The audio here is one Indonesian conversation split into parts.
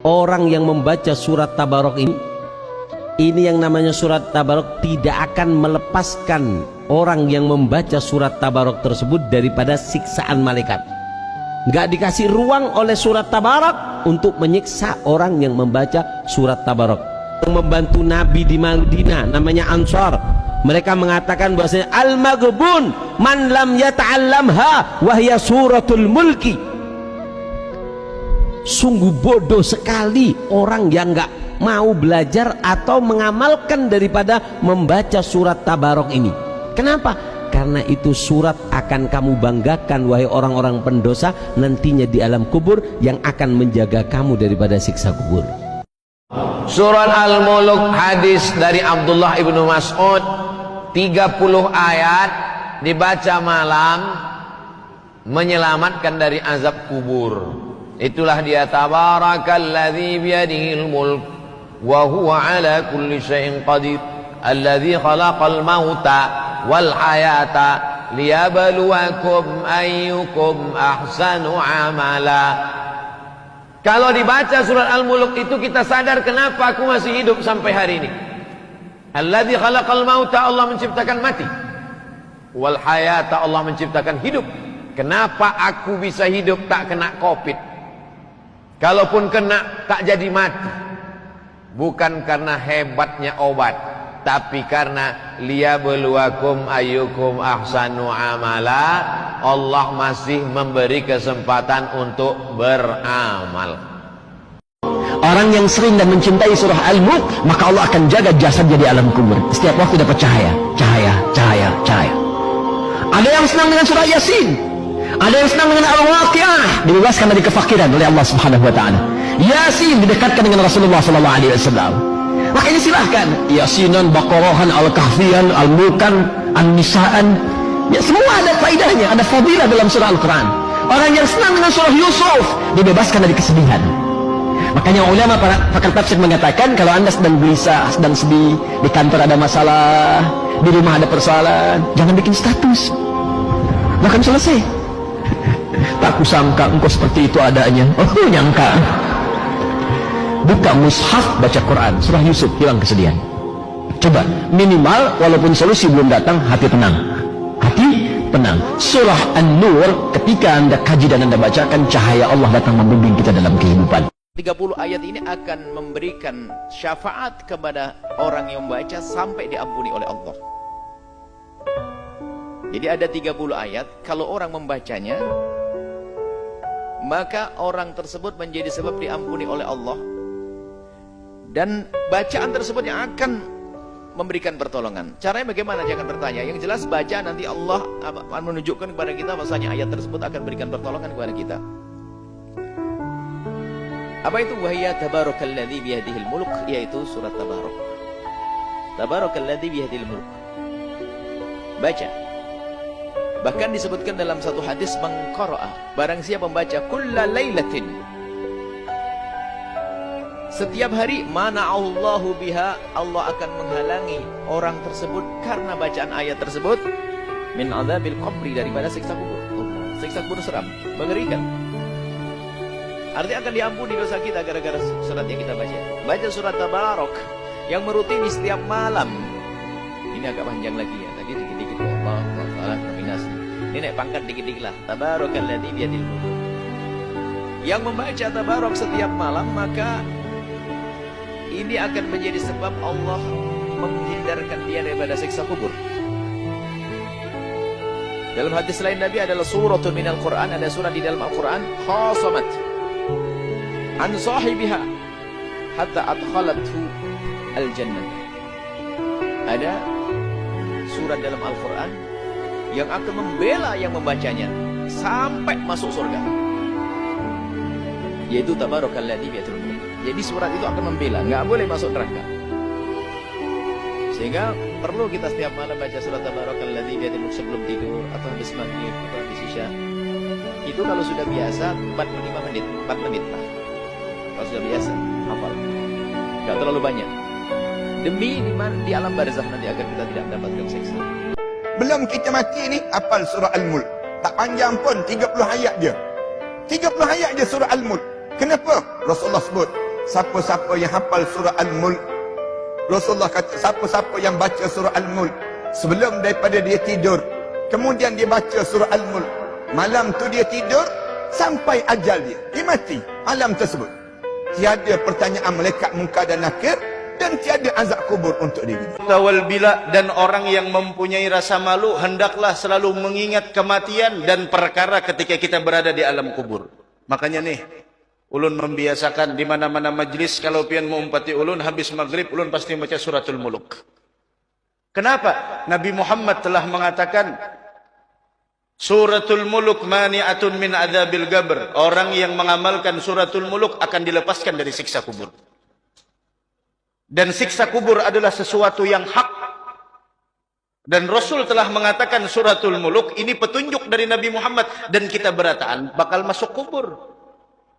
orang yang membaca surat Tabarok ini yang namanya surat Tabarok tidak akan melepaskan orang yang membaca surat Tabarok tersebut daripada siksaan malaikat. Nggak dikasih ruang oleh surat Tabarok untuk menyiksa orang yang membaca surat Tabarok. Yang membantu Nabi di Madinah namanya Ansar, mereka mengatakan bahwasanya al-maghbun man lam yata'allamha wa hiya suratul mulki. Sungguh bodoh sekali orang yang nggak mau belajar atau mengamalkan daripada membaca surat Tabarok ini. Kenapa? Karena itu surat akan kamu banggakan wahai orang-orang pendosa nantinya di alam kubur, yang akan menjaga kamu daripada siksa kubur. Surat Al-Mulk, hadis dari Abdullah ibnu Mas'ud, 30 ayat dibaca malam menyelamatkan dari azab kubur. Itulah dia, tabarakalladzi biyadihil mulk wa huwa ala kulli syai'in qadir alladzi khalaqal mauta wal hayata liyabluwakum ayyukum ahsanu amala. Kalau dibaca surat Al-Mulk itu kita sadar kenapa aku masih hidup sampai hari ini. Alladzi khalaqal mauta, Allah menciptakan mati. Wal hayata, Allah menciptakan hidup. Kenapa aku bisa hidup tak kena Covid? Kalaupun kena tak jadi mati. Bukan karena hebatnya obat, tapi karena liyabluwakum ayyukum ahsanu amala. Allah masih memberi kesempatan untuk beramal. Orang yang sering dan mencintai surah Al-Mulk, maka Allah akan jaga jasadnya di alam kubur. Setiap waktu dapat cahaya, cahaya, cahaya, cahaya. Ada yang senang dengan surah Yasin, ada yang senang dengan Al-Waqi'ah, dibebaskan dari kefakiran oleh Allah Subhanahu wa taala. Yasin didekatkan dengan Rasulullah sallallahu alaihi wasallam. Maka ini silahkan Yasinan, Baqarahan, Al-Kahfian, Al-Mulkan, An-Nisaan. Ya, semua ada faedahnya, ada fadilah dalam surah Al-Quran. Orang yang senang dengan surah Yusuf dibebaskan dari kesedihan. Makanya ulama para pakar tafsir mengatakan, kalau anda sedang gelisah, sedang sedih, di kantor ada masalah, di rumah ada persoalan, jangan bikin status, bahkan selesai. Tak kusangka engkau seperti itu adanya. Oh, nyangka. Buka mushaf, baca Quran, surah Yusuf, hilang kesedihan. Coba, minimal walaupun solusi belum datang, hati tenang. Hati tenang. Surah An-Nur, ketika anda kaji dan anda bacakan, cahaya Allah datang membimbing kita dalam kehidupan. 30 ayat ini akan memberikan syafaat kepada orang yang membaca sampai diampuni oleh Allah. Jadi ada 30 ayat, kalau orang membacanya, maka orang tersebut menjadi sebab diampuni oleh Allah. Dan bacaan tersebut yang akan memberikan pertolongan. Caranya bagaimana? Jangan bertanya. Yang jelas baca, nanti Allah akan menunjukkan kepada kita bahwasanya ayat tersebut akan berikan pertolongan kepada kita. Apa itu? Wahiyya tabarakalladzi biyadihil mulk, yaitu surat Tabarok. Tabarakalladzi biyadihil mulk. Baca. Bahkan disebutkan dalam satu hadis, mengqara'a, barang siapa membaca kulla lailatin, setiap hari, mana'allahu biha, Allah akan menghalangi orang tersebut karena bacaan ayat tersebut min adzabil qabri, daripada siksa kubur. Siksa kubur seram, mengerikan. Artinya akan diampuni dosa kita gara-gara surat yang kita baca. Baca surat Tabarok yang merutini setiap malam. Ini agak panjang lagi ya. Tadi dikit-dikit Allah salah kombinasi. Ini naik pangkat dikit-dikit lah. Tabarakalladzi biyadil mulk. Yang membaca Tabarok setiap malam, maka ini akan menjadi sebab Allah menghindarkan dia daripada siksa kubur. Dalam hadis lain Nabi adalah suratun minal Quran, ada surat di dalam Al-Quran, khasamat an sahibiha hatta adkhalathu al-jannah. Ada surat dalam Al-Quran yang akan membela yang membacanya sampai masuk surga, yaitu tabarakalladzi biyadil mulk. Jadi surat itu akan membela, nggak boleh masuk neraka. Sehingga perlu kita setiap malam baca surat Tabarakalladzi biyadihil mulk sebelum tidur, atau habis maghrib, atau habis isya. Itu kalau sudah biasa 45 menit, 4 menit lah. Kalau sudah biasa, hafal. Nggak terlalu banyak. Demi di alam barzakh nanti agar kita tidak mendapatkan siksa. Belum kita mati ni, hafal surah Al-Mulk. Tak panjang pun, 30 ayat je. 30 ayat je surah Al-Mulk. Kenapa? Rasulullah sebut, siapa-siapa yang hafal surah Al-Mulk, Rasulullah kata siapa-siapa yang baca surah Al-Mulk sebelum daripada dia tidur, kemudian dia baca surah Al-Mulk, malam tu dia tidur sampai ajal dia mati malam tersebut, tiada pertanyaan malaikat Munkar dan Nakir dan tiada azab kubur untuk diri. Wal bila, dan orang yang mempunyai rasa malu hendaklah selalu mengingat kematian dan perkara ketika kita berada di alam kubur. Makanya nih, ulun membiasakan di mana-mana majlis kalau pian mau umpati ulun habis maghrib ulun pasti baca suratul Muluk. Kenapa? Nabi Muhammad telah mengatakan Suratul Muluk mani'atun min adzabil qabr. Orang yang mengamalkan suratul Muluk akan dilepaskan dari siksa kubur. Dan siksa kubur adalah sesuatu yang hak. Dan Rasul telah mengatakan suratul Muluk ini petunjuk dari Nabi Muhammad dan kita berataan bakal masuk kubur.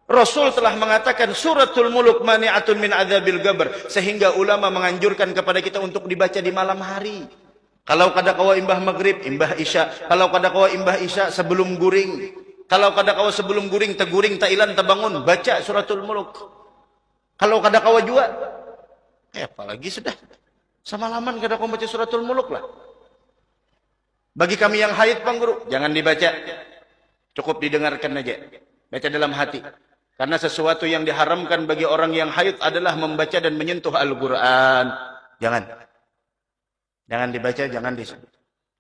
Rasul telah mengatakan suratul Muluk mani'atun min adzabil qabr, sehingga ulama menganjurkan kepada kita untuk dibaca di malam hari. Kalau kada kawa imbah maghrib, imbah isya. Kalau kada kawa imbah isya sebelum guring. Kalau kada kawa sebelum guring, teguring, tailan, tebangun, baca suratul Muluk. Kalau kada kawa jua, apalagi sudah. Semalaman kada kawa baca suratul Muluk lah. Bagi kami yang haid, Bang Guru, jangan dibaca. Cukup didengarkan aja. Baca dalam hati. Karena sesuatu yang diharamkan bagi orang yang haid adalah membaca dan menyentuh Al-Quran. Jangan dibaca, jangan disebut.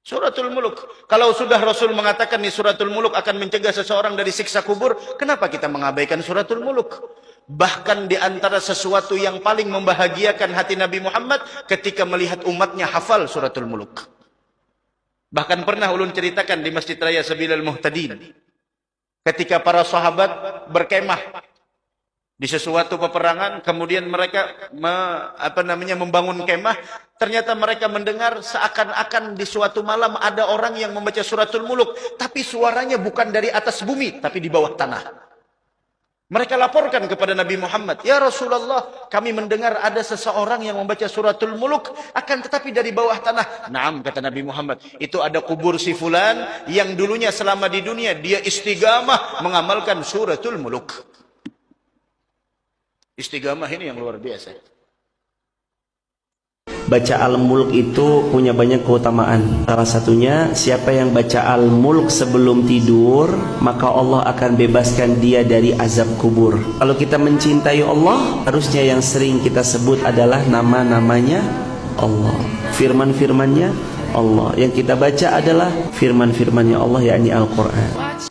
Suratul Muluk. Kalau sudah Rasul mengatakan nih suratul Muluk akan mencegah seseorang dari siksa kubur, kenapa kita mengabaikan suratul Muluk? Bahkan di antara sesuatu yang paling membahagiakan hati Nabi Muhammad ketika melihat umatnya hafal suratul Muluk. Bahkan pernah ulun ceritakan di Masjid Raya Sabilal Muhtadin. Ketika para sahabat berkemah di sesuatu peperangan, kemudian mereka membangun kemah, ternyata mereka mendengar seakan-akan di suatu malam ada orang yang membaca suratul Muluk, tapi suaranya bukan dari atas bumi, tapi di bawah tanah. Mereka laporkan kepada Nabi Muhammad, "Ya Rasulullah, kami mendengar ada seseorang yang membaca suratul Muluk, akan tetapi dari bawah tanah." "Naam," kata Nabi Muhammad, "itu ada kubur si fulan yang dulunya selama di dunia dia istiqamah mengamalkan suratul Muluk." Istiqamah ini yang luar biasa. Baca Al-Mulk itu punya banyak keutamaan. Salah satunya, siapa yang baca Al-Mulk sebelum tidur, maka Allah akan bebaskan dia dari azab kubur. Kalau kita mencintai Allah, harusnya yang sering kita sebut adalah nama-namanya Allah, firman-firmannya Allah. Yang kita baca adalah firman-firmannya Allah, yakni Al-Quran.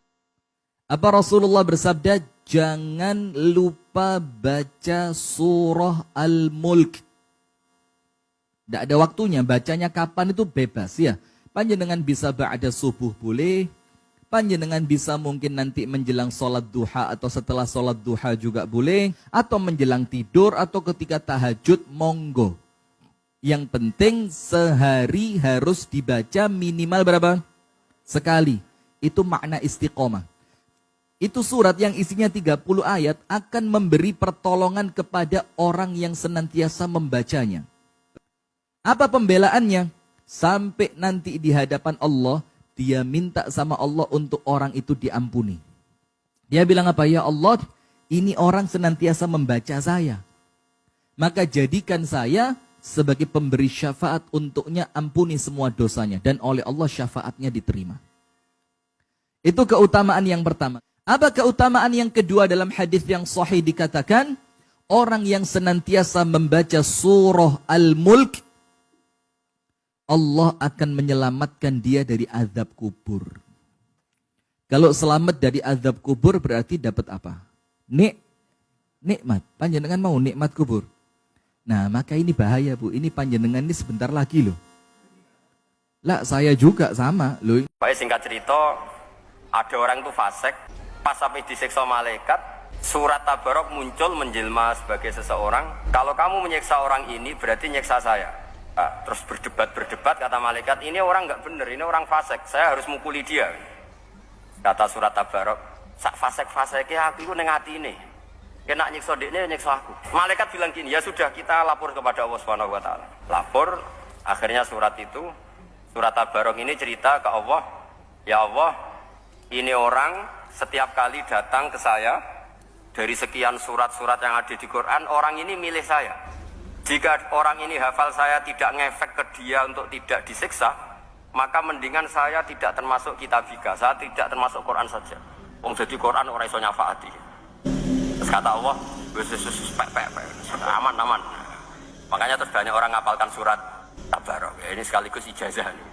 Apa Rasulullah bersabda, jangan lupa baca surah Al-Mulk. Tidak ada waktunya, bacanya kapan itu bebas ya. Panjenengan bisa ba'da subuh boleh, panjenengan bisa mungkin nanti menjelang sholat duha atau setelah sholat duha juga boleh, atau menjelang tidur atau ketika tahajud, monggo. Yang penting sehari harus dibaca minimal berapa? Sekali. Itu makna istiqomah. Itu surat yang isinya 30 ayat akan memberi pertolongan kepada orang yang senantiasa membacanya. Apa pembelaannya? Sampai nanti di hadapan Allah, dia minta sama Allah untuk orang itu diampuni. Dia bilang apa? Ya Allah, ini orang senantiasa membaca saya. Maka jadikan saya sebagai pemberi syafaat untuknya, ampuni semua dosanya. Dan oleh Allah syafaatnya diterima. Itu keutamaan yang pertama. Apa keutamaan yang kedua? Dalam hadis yang sahih dikatakan, orang yang senantiasa membaca surah Al-Mulk, Allah akan menyelamatkan dia dari azab kubur. Kalau selamat dari azab kubur berarti dapat apa? Nikmat. Panjenengan mau nikmat kubur? Nah, maka ini bahaya, Bu. Ini panjenengan ini sebentar lagi loh. Lah, saya juga sama loh. Baik, singkat cerita, ada orang itu fasik. Pas sampai disiksa malaikat, surat Tabarok muncul menjelma sebagai seseorang. Kalau kamu menyiksa orang ini, berarti nyiksa saya. Nah, terus berdebat, kata malaikat, ini orang nggak benar, ini orang fasik, saya harus mukuli dia. Kata surat Tabarok, sak fasik-fasiknya aku itu neng hati ini. Kena nyiksa dia, nyiksa aku. Malaikat bilang gini, ya sudah, kita lapor kepada Allah Subhanahu Wa Taala. Lapor, akhirnya surat Tabarok ini cerita ke Allah, ya Allah, ini orang setiap kali datang ke saya dari sekian surat-surat yang ada di Quran, orang ini milih saya. Jika orang ini hafal saya tidak ngefek ke dia untuk tidak disiksa, maka mendingan saya tidak termasuk kitabika, saya tidak termasuk Quran saja. Wong jadi Quran orang iso nyafaati. Terus kata Allah, aman. Makanya terus banyak orang ngapalkan surat Tabarok. Ini sekaligus ijazah nih.